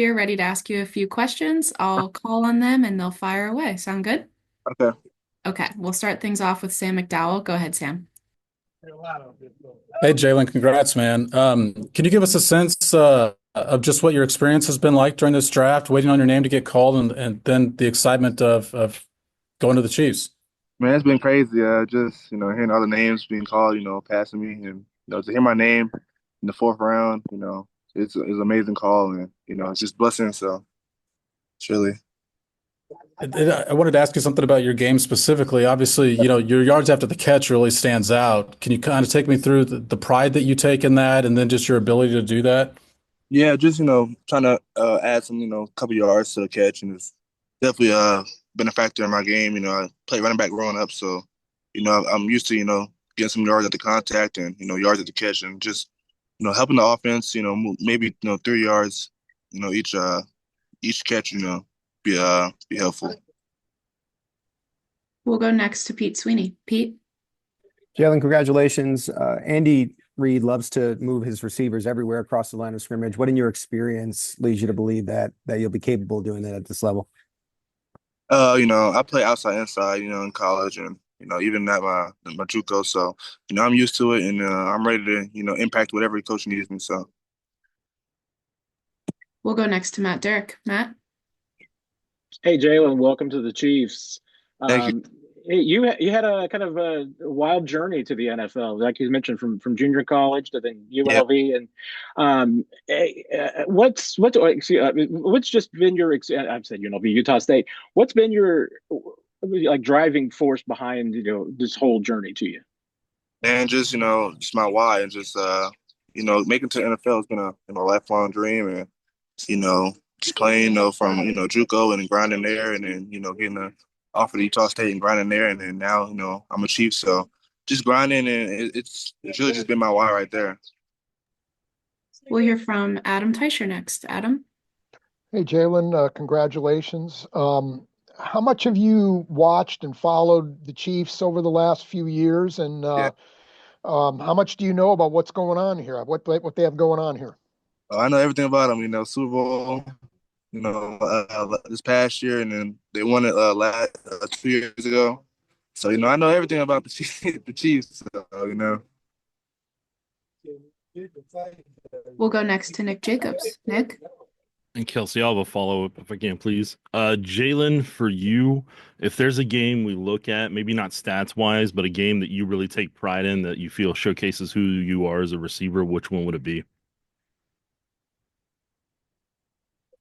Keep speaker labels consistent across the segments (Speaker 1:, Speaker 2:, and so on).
Speaker 1: here ready to ask you a few questions. I'll call on them and they'll fire away. Sound good?
Speaker 2: Okay.
Speaker 1: Okay, we'll start things off with Sam McDowell. Go ahead, Sam.
Speaker 3: Hey, Jalen, congrats, man. Can you give us a sense of just what your experience has been like during this draft, waiting on your name to get called, and then the excitement of going to the Chiefs?
Speaker 2: Man, it's been crazy. Just, hearing all the names being called, passing me and, to hear my name in the fourth round, it's an amazing call and, it's just blessing. So it's really,
Speaker 3: I wanted to ask you something about your game specifically. Obviously, your yards after the catch really stands out. Can you kind of take me through the pride that you take in that, and then just your ability to do that?
Speaker 2: yeah, just, trying to add some, couple yards to the catch. And it's definitely been a factor in my game. I played running back growing up. So, I'm used to, getting some yards at the contact and, yards at the catch and just, helping the offense, maybe, 3 yards, each catch, be helpful.
Speaker 1: We'll go next to Pete Sweeney. Pete?
Speaker 4: Jalen, congratulations. Andy Reid loves to move his receivers everywhere across the line of scrimmage. What in your experience leads you to believe that you'll be capable of doing that at this level?
Speaker 2: I play outside inside, in college and even at my JUCO. So, I'm used to it and I'm ready to, impact whatever coach needs me. So
Speaker 1: We'll go next to Matt Derrick. Matt?
Speaker 5: Hey, Jalen, welcome to the Chiefs.
Speaker 2: thank you.
Speaker 5: Um, you had a kind of a wild journey to the NFL, like you mentioned, from junior college to then
Speaker 2: Yeah.
Speaker 5: UNLV, and what's just been your I've said UNLV, Utah State. What's been your like driving force behind this whole journey to you?
Speaker 2: And just, just my why and just making it to the NFL has been a lifelong dream and you know, just playing, from, JUCO and grinding there and then, getting the offer to Utah State and grinding there and then now, I'm a Chief. So just grinding and it's really just been my why right there.
Speaker 1: We'll hear from Adam Teicher next. Adam?
Speaker 6: Hey, Jalen, congratulations. How much have you watched and followed the Chiefs over the last few years, and
Speaker 2: Yeah.
Speaker 6: how much do you know about what's going on here? What they have going on here?
Speaker 2: I know everything about them, Super Bowl, this past year and then they won it last 2 years ago. So, I know everything about the Chiefs, the Chiefs, so.
Speaker 1: We'll go next to Nick Jacobs. Nick?
Speaker 7: And Kelsey, I'll have a follow-up if I can, please. Jalen, for you, if there's a game we look at, maybe not stats-wise, but a game that you really take pride in that you feel showcases who you are as a receiver, which one would it be?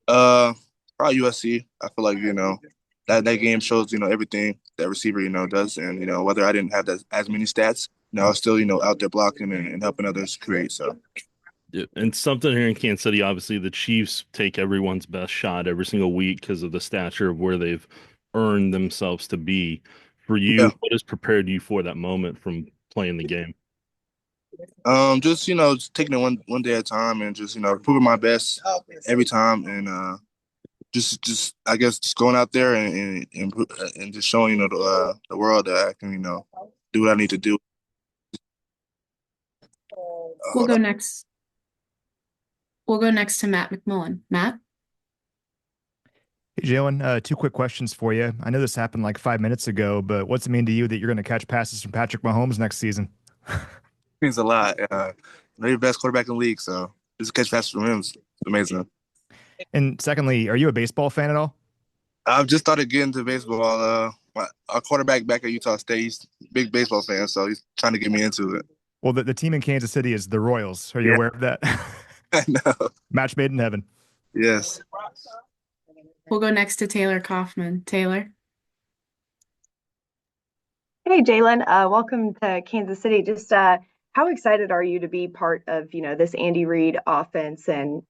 Speaker 2: Uh, Probably USC. I feel like, that game shows, everything that receiver, does. And, whether I didn't have that as many stats, I was still, out there blocking and helping others create. So
Speaker 7: Yeah, and something here in Kansas City, obviously, the Chiefs take everyone's best shot every single week because of the stature of where they've earned themselves to be. For you,
Speaker 2: yeah.
Speaker 7: what has prepared you for that moment from playing the game?
Speaker 2: Just, just taking it one day at a time and just, proving my best every time and just I guess just going out there and just showing, the world that I can, do what I need to do.
Speaker 1: We'll go next. We'll go next to Matt McMullen. Matt?
Speaker 8: Hey, Jalen, two quick questions for you. I know this happened like 5 minutes ago, but what's it mean to you that you're going to catch passes from Patrick Mahomes next season?
Speaker 2: Means a lot. They're the best quarterback in the league, so just catch passes from him is amazing.
Speaker 8: And secondly, are you a baseball fan at all?
Speaker 2: I've just started getting into baseball. Our quarterback back at Utah State, he's a big baseball fan, so he's trying to get me into it.
Speaker 8: Well, the team in Kansas City is the Royals. Are you
Speaker 2: Yeah.
Speaker 8: aware of that?
Speaker 2: I know.
Speaker 8: Match made in heaven.
Speaker 2: Yes.
Speaker 1: We'll go next to Taylor Kaufman. Taylor?
Speaker 9: Hey, Jalen, welcome to Kansas City. Just how excited are you to be part of, this Andy Reid offense and,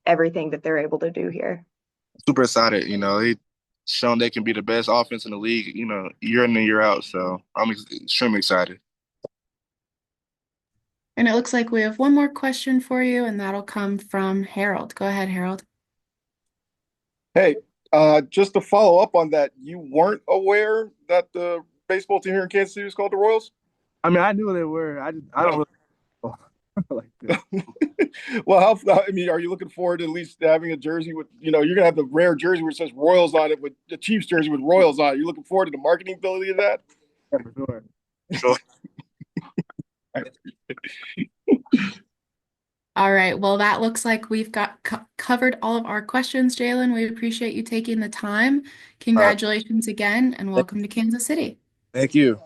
Speaker 9: everything that they're able to do here?
Speaker 2: Super excited. They've shown they can be the best offense in the league, year in and year out. So I'm extremely excited.
Speaker 1: And it looks like we have one more question for you, and that'll come from Harold. Go ahead, Harold.
Speaker 10: Hey, just to follow up on that, you weren't aware that the baseball team here in Kansas City was called the Royals?
Speaker 2: I mean, I knew they were. I don't really know.
Speaker 10: Well, I mean, are you looking forward to at least having a jersey with, you're gonna have the rare jersey where it says Royals on it with the Chiefs jersey with Royals on it. You looking forward to the marketing ability of that?
Speaker 2: Yeah, for sure. So,
Speaker 1: All right. Well, that looks like we've got covered all of our questions, Jalen. We appreciate you taking the time.
Speaker 2: all right.
Speaker 1: Congratulations again, and welcome to Kansas City.
Speaker 2: Thank you.